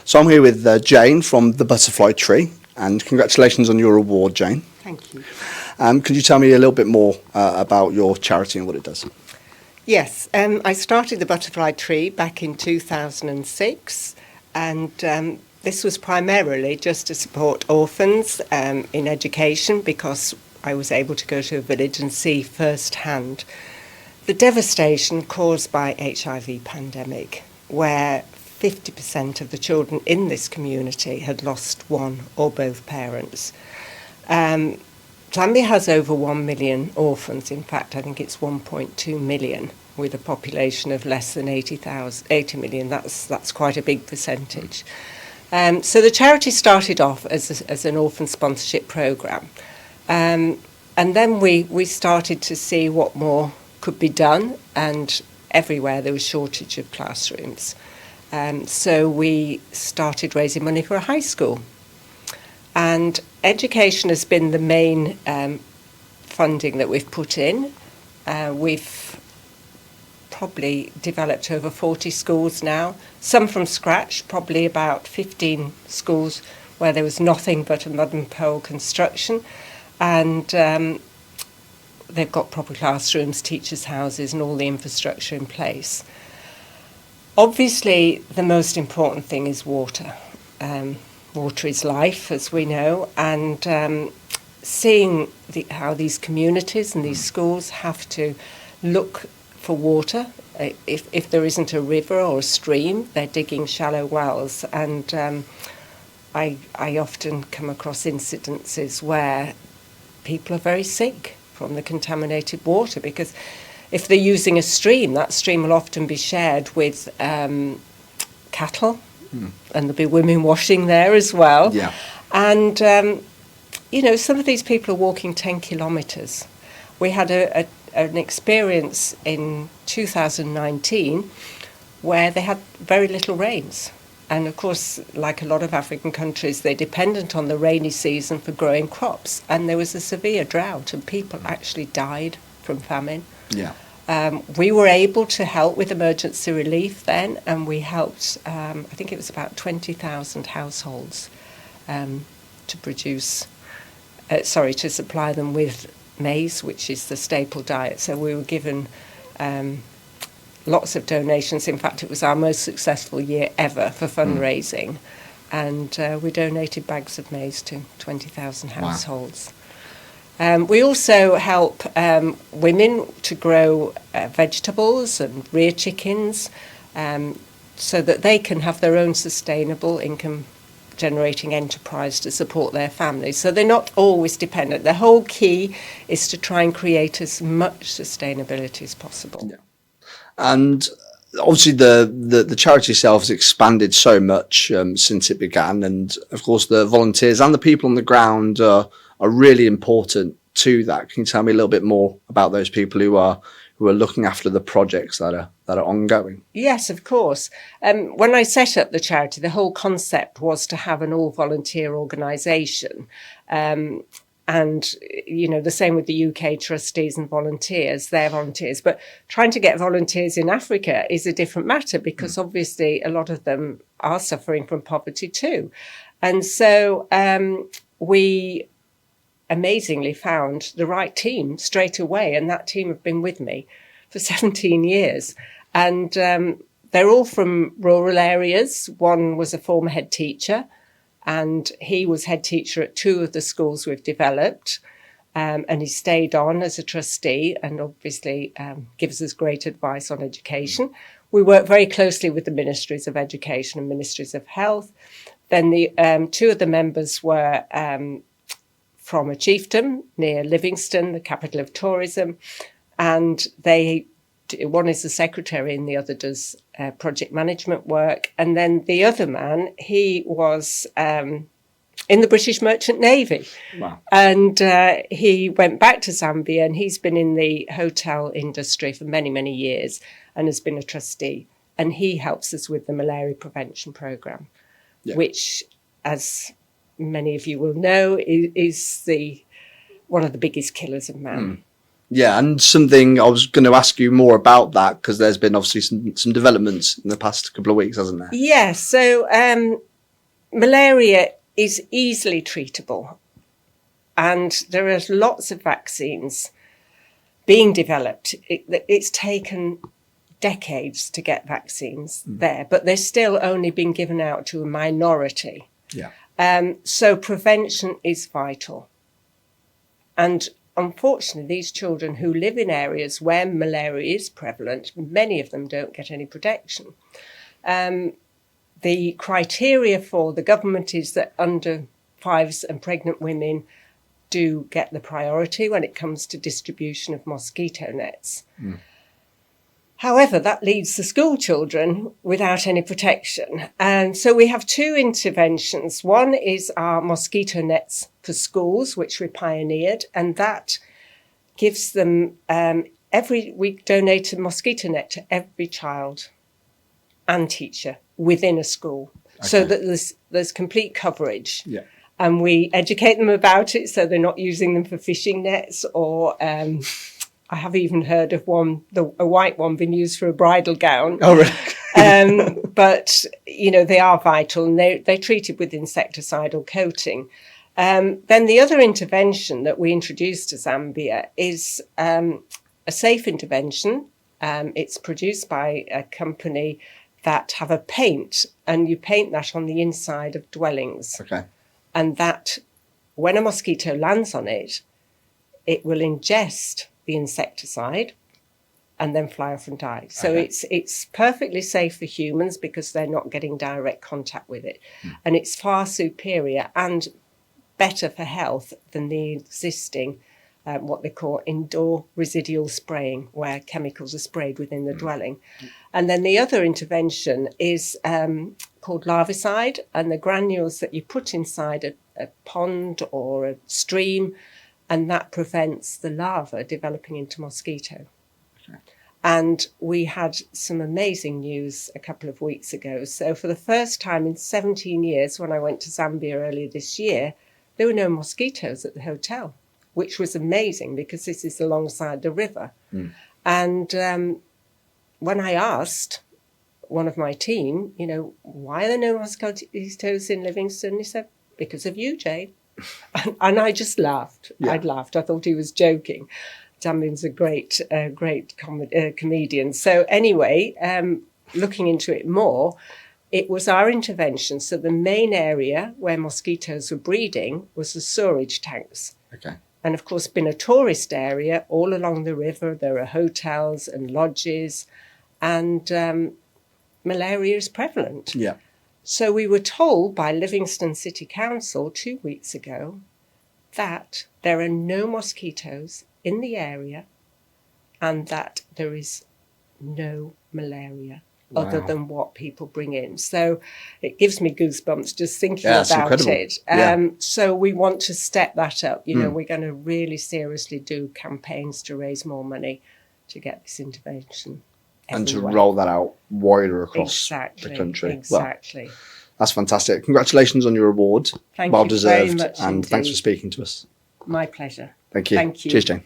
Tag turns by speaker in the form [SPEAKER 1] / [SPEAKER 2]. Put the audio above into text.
[SPEAKER 1] So I'm here with Jane from the Butterfly Tree, and congratulations on your award, Jane.
[SPEAKER 2] Thank you.
[SPEAKER 1] Could you tell me a little bit more about your charity and what it does?
[SPEAKER 2] Yes, I started the Butterfly Tree back in 2006, and this was primarily just to support orphans in education, because I was able to go to a village and see firsthand the devastation caused by HIV pandemic, where 50% of the children in this community had lost one or both parents. Zambia has over 1 million orphans. In fact, I think it's 1.2 million, with a population of less than 80 million. That's quite a big percentage. So the charity started off as an orphan sponsorship programme. And then we started to see what more could be done, and everywhere there was shortage of classrooms. So we started raising money for a high school. And education has been the main funding that we've put in. We've probably developed over 40 schools now, some from scratch, probably about 15 schools where there was nothing but a mud and pole construction. And they've got proper classrooms, teachers' houses, and all the infrastructure in place. Obviously, the most important thing is water. Water is life, as we know, and seeing how these communities and these schools have to look for water. If there isn't a river or a stream, they're digging shallow wells. And I often come across incidences where people are very sick from the contaminated water, because if they're using a stream, that stream will often be shared with cattle, and there'll be women washing there as well.
[SPEAKER 1] Yeah.
[SPEAKER 2] And, some of these people are walking 10 kilometres. We had an experience in 2019 where they had very little rains. And of course, like a lot of African countries, they're dependent on the rainy season for growing crops. And there was a severe drought, and people actually died from famine.
[SPEAKER 1] Yeah.
[SPEAKER 2] We were able to help with emergency relief then, and we helped, I think it was about 20,000 households to supply them with maize, which is the staple diet. So we were given lots of donations. In fact, it was our most successful year ever for fundraising. And we donated bags of maize to 20,000 households. Wow. We also help women to grow vegetables and rear chickens, so that they can have their own sustainable income generating enterprise to support their families. So they're not always dependent. The whole key is to try and create as much sustainability as possible.
[SPEAKER 1] Yeah. And obviously the charity itself has expanded so much since it began, and of course the volunteers and the people on the ground are really important to that. Can you tell me a little bit more about those people who are looking after the projects that are ongoing?
[SPEAKER 2] Yes, of course. When I set up the charity, the whole concept was to have an all-volunteer organisation. And, the same with the UK trustees and volunteers, they're volunteers. But trying to get volunteers in Africa is a different matter, because obviously a lot of them are suffering from poverty too. And so we amazingly found the right team straight away, and that team have been with me for 17 years. And they're all from rural areas. One was a former head teacher, and he was head teacher at 2 of the schools we've developed, and he stayed on as a trustee and obviously gives us great advice on education. We work very closely with the Ministries of Education and Ministries of Health. Then the 2 of the members were from a chiefdom near Livingstone, the capital of tourism, and one is the secretary and the other does project management work. And then the other man, he was in the British Merchant Navy.
[SPEAKER 1] Wow.
[SPEAKER 2] And he went back to Zambia, and he's been in the hotel industry for many, many years and has been a trustee. And he helps us with the malaria prevention programme, which, as many of you will know, is one of the biggest killers of man.
[SPEAKER 1] Yeah, and something I was going to ask you more about that, because there's been obviously some developments in the past couple of weeks, hasn't there?
[SPEAKER 2] Yes, so malaria is easily treatable, and there are lots of vaccines being developed. It's taken decades to get vaccines there, but they're still only being given out to a minority.
[SPEAKER 1] Yeah.
[SPEAKER 2] So prevention is vital. And unfortunately, these children who live in areas where malaria is prevalent, many of them don't get any protection. The criteria for the government is that under 5s and pregnant women do get the priority when it comes to distribution of mosquito nets. However, that leaves the school children without any protection. And so we have two interventions. One is our mosquito nets for schools, which we pioneered, and that gives them, every week, donate a mosquito net to every child and teacher within a school, so that there's complete coverage.
[SPEAKER 1] Yeah.
[SPEAKER 2] And we educate them about it, so they're not using them for fishing nets, or I have even heard of a white one being used for a bridal gown.
[SPEAKER 1] Oh, really?
[SPEAKER 2] But, you know, they are vital, and they're treated with insecticidal coating. Then the other intervention that we introduced to Zambia is a safe intervention. It's produced by a company that have a paint, and you paint that on the inside of dwellings.
[SPEAKER 1] Okay.
[SPEAKER 2] And that, when a mosquito lands on it, it will ingest the insecticide and then fly off and die. So it's perfectly safe for humans because they're not getting direct contact with it. And it's far superior and better for health than the existing, what they call indoor residual spraying, where chemicals are sprayed within the dwelling. And then the other intervention is called larvicide, and the granules that you put inside a pond or a stream, and that prevents the larva developing into mosquito. Okay. And we had some amazing news a couple of weeks ago. So for the first time in 17 years, when I went to Zambia earlier this year, there were no mosquitoes at the hotel, which was amazing because this is alongside the river. And when I asked one of my team, you know, why are there no mosquitoes in Livingston? He said, because of you, Jane. And I just laughed.
[SPEAKER 1] Yeah.
[SPEAKER 2] I'd laughed. I thought he was joking. Damien's a great comedian. So anyway, looking into it more, it was our intervention. So the main area where mosquitoes were breeding was the storage tanks.
[SPEAKER 1] Okay.
[SPEAKER 2] And of course, being a tourist area, all along the river, there are hotels and lodges, and malaria is prevalent.
[SPEAKER 1] Yeah.
[SPEAKER 2] So we were told by Livingston City Council 2 weeks ago that there are no mosquitoes in the area and that there is no malaria other than what people bring in. So it gives me goosebumps just thinking about it. So we want to step that up. You know, we're going to really seriously do campaigns to raise more money to get this intervention everywhere.
[SPEAKER 1] And to roll that out wider across the country.
[SPEAKER 2] Exactly.
[SPEAKER 1] Well, that's fantastic. Congratulations on your award.
[SPEAKER 2] Thank
[SPEAKER 1] well
[SPEAKER 2] you
[SPEAKER 1] deserved.
[SPEAKER 2] very much
[SPEAKER 1] and
[SPEAKER 2] indeed.
[SPEAKER 1] Thanks for speaking to us.
[SPEAKER 2] My pleasure.
[SPEAKER 1] Thank you.
[SPEAKER 2] Thank you.
[SPEAKER 1] Cheers, Jane.